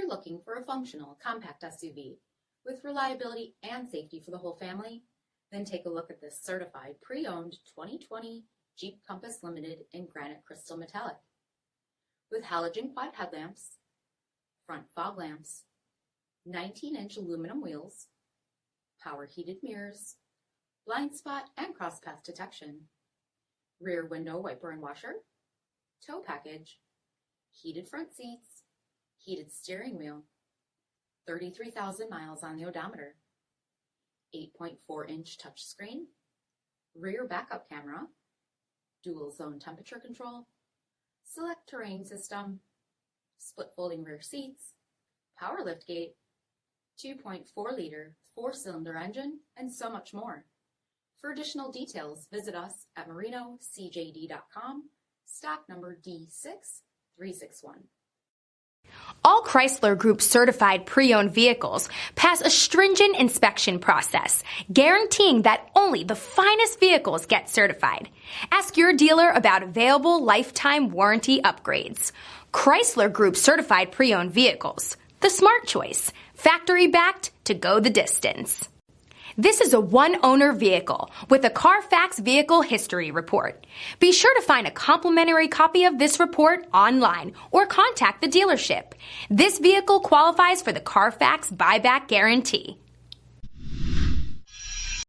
you're looking for a functional, compact SUV with reliability and safety for the whole family, then take a look at this certified pre-owned 2020 Jeep Compass Limited in granite crystal metallic. With halogen quad headlamps, front fog lamps, 19-inch aluminum wheels, power heated mirrors, blind spot and cross path detection, rear window wiper and washer, tow package, heated front seats, heated steering wheel, 33,000 miles on the odometer, 8.4-inch touchscreen, rear backup camera, dual zone temperature control, SELEC-TERRAIN system, split folding rear seats, power liftgate, 2.4-liter 4-cylinder engine, and so much more. For additional details, visit us at marinocjd.com, stock number D6361. All Chrysler Group certified pre-owned vehicles pass a stringent inspection process, guaranteeing that only the finest vehicles get certified. Ask your dealer about available lifetime warranty upgrades. Chrysler Group certified pre-owned vehicles, the smart choice, factory backed to go the distance. This is a one-owner vehicle with a CARFAX vehicle history report. Be sure to find a complimentary copy of this report online or contact the dealership. This vehicle qualifies for the CARFAX buyback guarantee.